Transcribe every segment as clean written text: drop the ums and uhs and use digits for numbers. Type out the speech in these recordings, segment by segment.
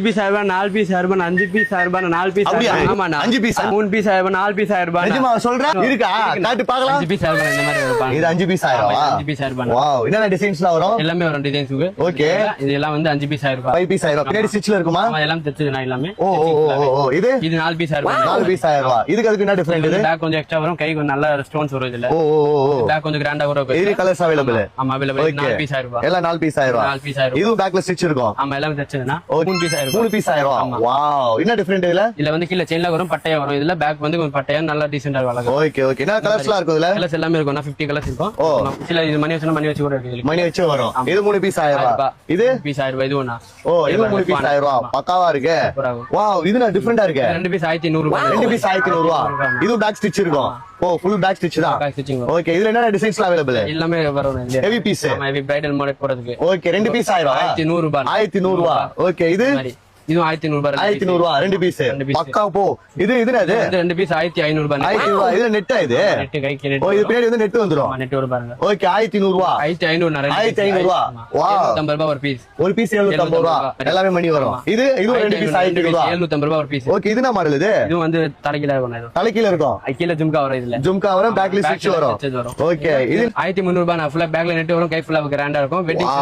piece 1000 4 piece 1000 5 piece 1000 4 piece ஆமா 5 piece 3 piece 1000 4 piece 1000 நிஜமா சொல்றேன் இருக்கா காட்டு பார்க்கலாம் 5 பீஸ் 1000 இந்த மாதிரி வரும் இது 5 பீஸ் 1000 5 பீஸ் 1000 வாவ் என்னென்ன டிசைன்ஸ்லாம் வரும் எல்லாமே வரும் டிசைன்ஸ் ஓகே இது எல்லாம் வந்து 5 பீஸ் 1000 5 பீஸ் 1000 பின்னாடி ஸ்டிச்ல இருக்குமா ஆமா எல்லாம் தச்சுனா எல்லாமே ஓ இது 4 பீஸ் 1000 4 பீஸ் 1000 இதுக்கு அதுக்கு என்ன டிஃபரெண்ட் இது பேக் கொஞ்சம் எக்ஸ்ட்ரா வரும் கை கொஞ்சம் நல்ல ஸ்டோன்ஸ் வரும் இதுல ஓ பேக் கொஞ்சம் கிராண்டா வரும் இது கலர்ஸ் அவேலபிள் ஆமா அவேலபிள் 4 பீஸ் 1000 எல்லாம் 4 பீஸ் 1000 4 பீஸ் 1000 இது பேக்ல ஸ்டிச் இருக்கும் ஆமா எல்லாம் தச்சதுனா 3 பீஸ் 1000 3 பீஸ் 1000 வாவ் என்ன டிஃபரெண்ட் இதுல வந்து கீழ செயின்ல வரும் பட்டையா வரும் இதுல பேக் வந்து கொஞ்சம் பட்டையா நல்லா டீசென்ட்டா வளரும் ஓகே என்ன கலர்ஸ்லாம் இருக்கும் இதுல கலர்ஸ் எல்லாமே இருக்கும் 50 கலர்ஸ் இருக்கும் சில இது மணி வச்சு கூட இருக்கு மணி வச்சு வரும் இது 3 பீஸ் 1000 இது பீஸ் 1000 இது ஒண்ணா இது 3 பீஸ் 1000 பக்காவா இருக்கு வாவ் இது நான் டிஃபரெண்டா இருக்கு 2 பீஸ் 1100 ரூபாய் 2 பீஸ் 1100 இது பேக் ஸ்டிச் இருக்கும் ஃபுல் பேக் ஸ்டிச் தான் பேக் ஸ்டிச்சிங் ஓகே இதுல என்ன டிசைன்ஸ்லாம் அவேலபிள் எல்லாமே வரும் ஹெவி பீஸ் ஆமா ஹெவி பிரைடல் மாடல் போறதுக்கு ஓகே 2 பீஸ் 1100 ரூபாய் 1100 ரூபாய் ஓகே இது இதுவும் 1100 ரூபாய் 1100 ரூபாய் 2 பீஸ் பக்கா போ இது என்னது 2 பீஸ் 1500 ரூபாய் 1500 ரூபாய் இது நெட்டா இது நெட் கைக்கு நெட் இது பின்னாடி வந்து நெட் வந்துரும் நெட் வரும் பாருங்க ஓகே 1500 ரூபாய் 1500 1500 ரூபாய் வாவ் 750 ரூபாய் ஒரு பீஸ் ஒரு பீஸ் 750 ரூபாய் எல்லாமே மணி வரும் இது 2 பீஸ் 1500 ரூபாய் 750 ரூபாய் ஒரு பீஸ் ஓகே இது என்ன மாடல் இது வந்து தலைகீழ இருக்கும் இது தலைகீழ இருக்கும் கீழ ஜும்கா வரும் இதுல ஜும்கா வரும் பேக்ல ஸ்டிச் வரும் ஓகே இது 1300 ரூபாய் நான் ஃபுல்லா பேக்ல நெட் வரும் கை ஃபுல்லா கிராண்டா இருக்கும் வெட்டிங்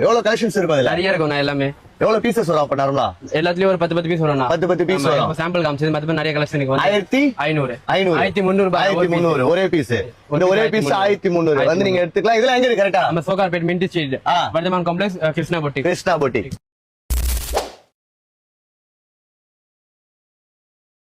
எவ்வளவு கலெக்ஷன்ஸ் இருக்கும் அதுல நிறைய இருக்கும் எல்லாமே எவ்வளவு பீசஸ் வரும் அப்ப நார்மலா எல்லாத்துலயும் ஒரு 10 பீஸ் வரும் 10 பீஸ் வரும் சாம்பிள் காமிச்சது மத்த நிறைய கலெக்ஷன் இருக்கு 1500 1300 ரூபாய் 1300 ஒரே பீஸ் இந்த ஒரே பீஸ் 1300 வந்து நீங்க எடுத்துக்கலாம் இதெல்லாம் எங்க இருக்கு கரெக்ட்டா நம்ம Sowcarpet mint street Vardhaman complex Krishna boutique